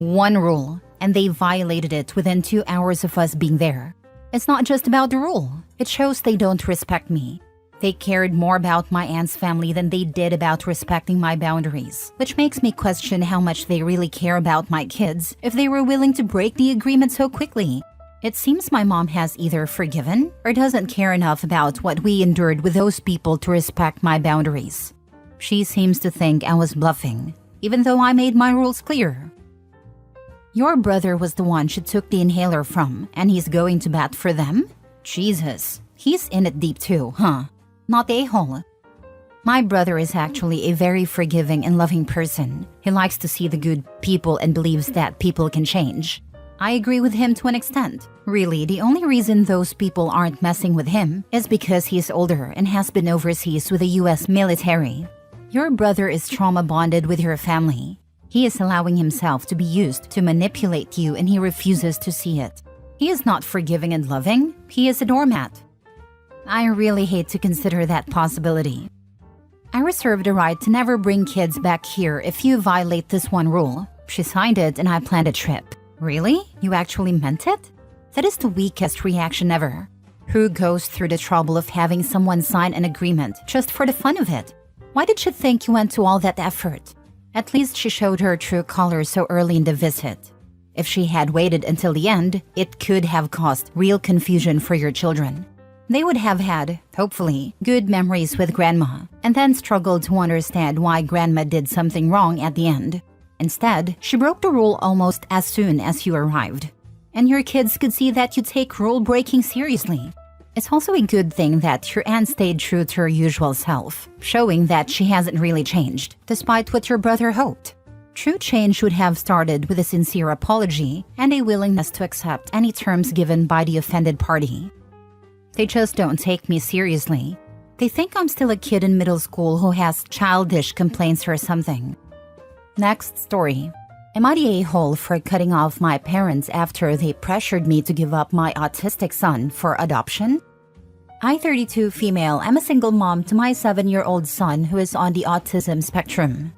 One rule, and they violated it within 2 hours of us being there. It's not just about the rule. It shows they don't respect me. They cared more about my aunt's family than they did about respecting my boundaries, which makes me question how much they really care about my kids if they were willing to break the agreement so quickly. It seems my mom has either forgiven or doesn't care enough about what we endured with those people to respect my boundaries. She seems to think I was bluffing, even though I made my rules clear. Your brother was the one she took the inhaler from, and he's going to bat for them? Jesus, he's in it deep too, huh? Not the a-hole. My brother is actually a very forgiving and loving person. He likes to see the good people and believes that people can change. I agree with him to an extent. Really, the only reason those people aren't messing with him is because he's older and has been overseas with the US military. Your brother is trauma bonded with your family. He is allowing himself to be used to manipulate you, and he refuses to see it. He is not forgiving and loving. He is a doormat. I really hate to consider that possibility. I reserve the right to never bring kids back here if you violate this one rule. She signed it and I planned a trip. Really? You actually meant it? That is the weakest reaction ever. Who goes through the trouble of having someone sign an agreement just for the fun of it? Why did she think you went to all that effort? At least she showed her true colors so early in the visit. If she had waited until the end, it could have caused real confusion for your children. They would have had, hopefully, good memories with Grandma, and then struggled to understand why Grandma did something wrong at the end. Instead, she broke the rule almost as soon as you arrived. And your kids could see that you take rule breaking seriously. It's also a good thing that your aunt stayed true to her usual self, showing that she hasn't really changed, despite what your brother hoped. True change would have started with a sincere apology and a willingness to accept any terms given by the offended party. They just don't take me seriously. They think I'm still a kid in middle school who has childish complaints or something. Next story. Am I the a-hole for cutting off my parents after they pressured me to give up my autistic son for adoption? I, 32 female, am a single mom to my 7-year-old son who is on the autism spectrum.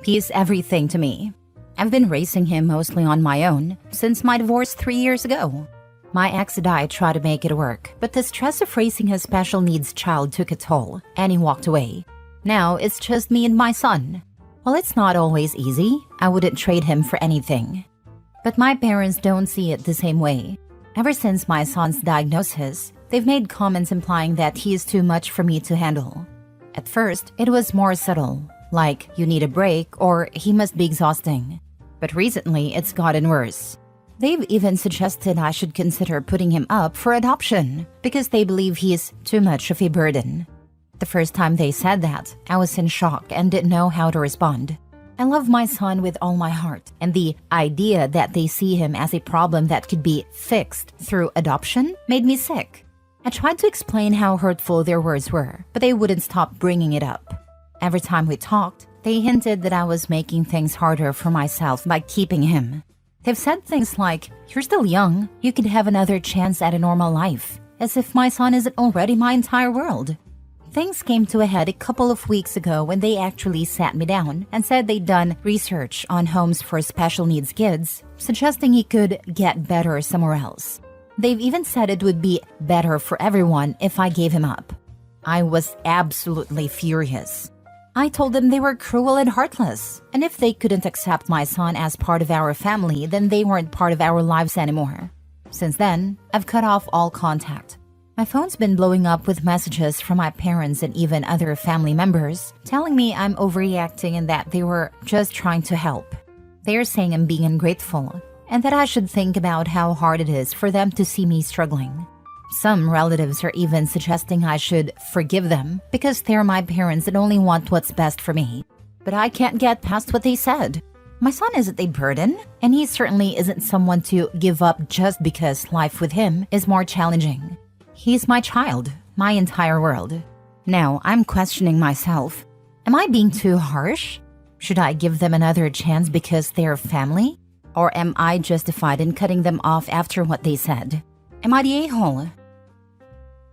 He is everything to me. I've been raising him mostly on my own since my divorce 3 years ago. My ex and I tried to make it work, but the stress of raising a special needs child took a toll, and he walked away. Now it's just me and my son. While it's not always easy, I wouldn't trade him for anything. But my parents don't see it the same way. Ever since my son's diagnosis, they've made comments implying that he is too much for me to handle. At first, it was more subtle, like you need a break or he must be exhausting. But recently, it's gotten worse. They've even suggested I should consider putting him up for adoption because they believe he is too much of a burden. The first time they said that, I was in shock and didn't know how to respond. I love my son with all my heart, and the idea that they see him as a problem that could be fixed through adoption made me sick. I tried to explain how hurtful their words were, but they wouldn't stop bringing it up. Every time we talked, they hinted that I was making things harder for myself by keeping him. They've said things like, "You're still young, you could have another chance at a normal life," as if my son isn't already my entire world. Things came to a head a couple of weeks ago when they actually sat me down and said they'd done research on homes for special needs kids, suggesting he could get better somewhere else. They've even said it would be better for everyone if I gave him up. I was absolutely furious. I told them they were cruel and heartless, and if they couldn't accept my son as part of our family, then they weren't part of our lives anymore. Since then, I've cut off all contact. My phone's been blowing up with messages from my parents and even other family members telling me I'm overreacting and that they were just trying to help. They're saying I'm being ungrateful and that I should think about how hard it is for them to see me struggling. Some relatives are even suggesting I should forgive them because they're my parents and only want what's best for me. But I can't get past what they said. My son isn't a burden, and he certainly isn't someone to give up just because life with him is more challenging. He's my child, my entire world. Now, I'm questioning myself. Am I being too harsh? Should I give them another chance because they're family? Or am I justified in cutting them off after what they said? Am I the a-hole?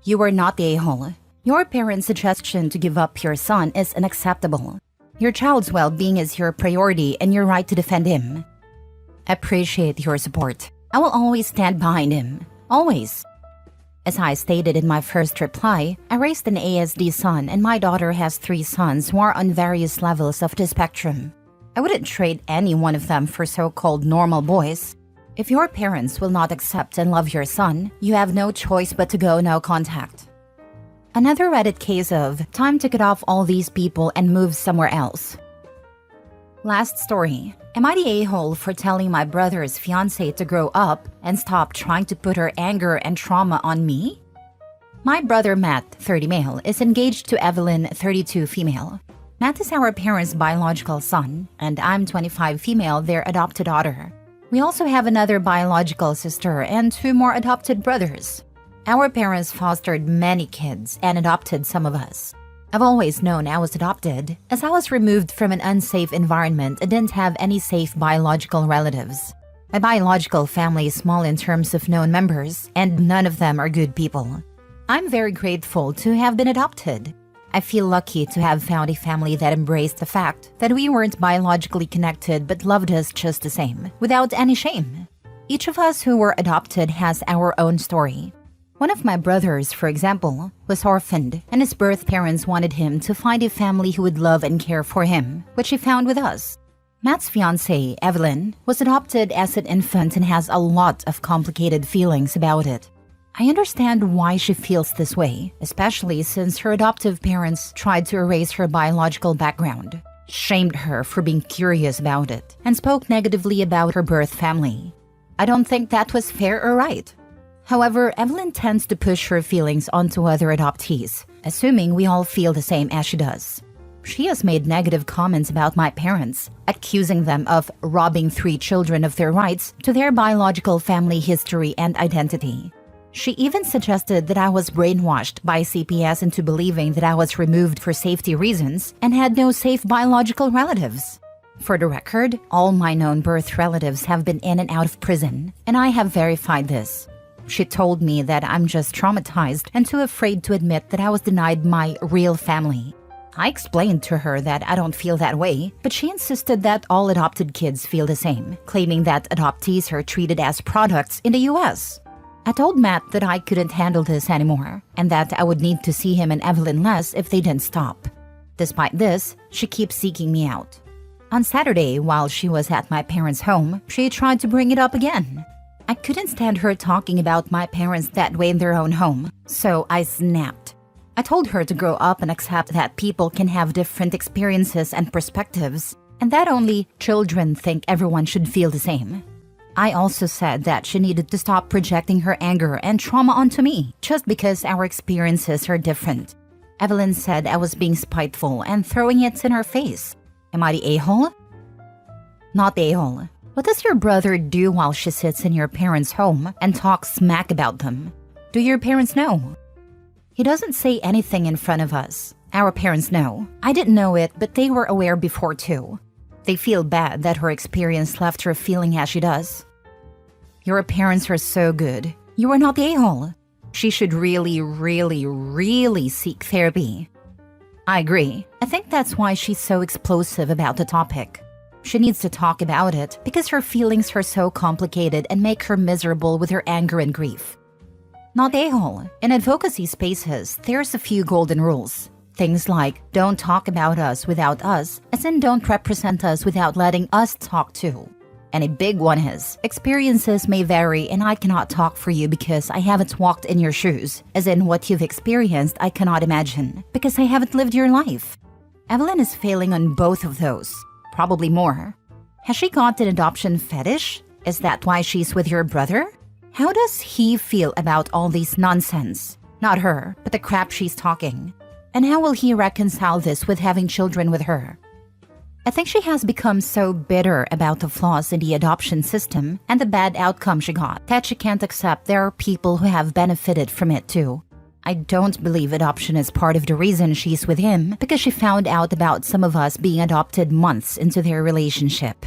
You are not the a-hole. Your parents' suggestion to give up your son is unacceptable. Your child's well-being is your priority and your right to defend him. Appreciate your support. I will always stand behind him. Always. As I stated in my first reply, I raised an ASD son and my daughter has 3 sons who are on various levels of the spectrum. I wouldn't trade any one of them for so-called normal boys. If your parents will not accept and love your son, you have no choice but to go no contact. Another Reddit case of time to cut off all these people and move somewhere else. Last story. Am I the a-hole for telling my brother's fiancée to grow up and stop trying to put her anger and trauma on me? My brother Matt, 30 male, is engaged to Evelyn, 32 female. Matt is our parents' biological son, and I'm 25 female, their adopted daughter. We also have another biological sister and 2 more adopted brothers. Our parents fostered many kids and adopted some of us. I've always known I was adopted, as I was removed from an unsafe environment and didn't have any safe biological relatives. My biological family is small in terms of known members, and none of them are good people. I'm very grateful to have been adopted. I feel lucky to have found a family that embraced the fact that we weren't biologically connected but loved us just the same, without any shame. Each of us who were adopted has our own story. One of my brothers, for example, was orphaned, and his birth parents wanted him to find a family who would love and care for him, which he found with us. Matt's fiancée, Evelyn, was adopted as an infant and has a lot of complicated feelings about it. I understand why she feels this way, especially since her adoptive parents tried to erase her biological background, shamed her for being curious about it, and spoke negatively about her birth family. I don't think that was fair or right. However, Evelyn tends to push her feelings onto other adoptees, assuming we all feel the same as she does. She has made negative comments about my parents, accusing them of robbing 3 children of their rights to their biological family history and identity. She even suggested that I was brainwashed by CPS into believing that I was removed for safety reasons and had no safe biological relatives. For the record, all my known birth relatives have been in and out of prison, and I have verified this. She told me that I'm just traumatized and too afraid to admit that I was denied my real family. I explained to her that I don't feel that way, but she insisted that all adopted kids feel the same, claiming that adoptees are treated as products in the US. I told Matt that I couldn't handle this anymore, and that I would need to see him and Evelyn less if they didn't stop. Despite this, she keeps seeking me out. On Saturday, while she was at my parents' home, she tried to bring it up again. I couldn't stand her talking about my parents that way in their own home, so I snapped. I told her to grow up and accept that people can have different experiences and perspectives, and that only children think everyone should feel the same. I also said that she needed to stop projecting her anger and trauma onto me, just because our experiences are different. Evelyn said I was being spiteful and throwing it in her face. Am I the a-hole? Not the a-hole. What does your brother do while she sits in your parents' home and talks smack about them? Do your parents know? He doesn't say anything in front of us. Our parents know. I didn't know it, but they were aware before too. They feel bad that her experience left her feeling as she does. Your parents are so good. You are not the a-hole. She should really seek therapy. I agree. I think that's why she's so explosive about the topic. She needs to talk about it because her feelings are so complicated and make her miserable with her anger and grief. Not a-hole. In advocacy spaces, there's a few golden rules. Things like, don't talk about us without us, as in don't represent us without letting us talk too. And a big one is, experiences may vary and I cannot talk for you because I haven't walked in your shoes, as in what you've experienced I cannot imagine, because I haven't lived your life. Evelyn is failing on both of those. Probably more. Has she got an adoption fetish? Is that why she's with your brother? How does he feel about all this nonsense? Not her, but the crap she's talking. And how will he reconcile this with having children with her? I think she has become so bitter about the flaws in the adoption system and the bad outcome she got that she can't accept there are people who have benefited from it too. I don't believe adoption is part of the reason she's with him because she found out about some of us being adopted months into their relationship.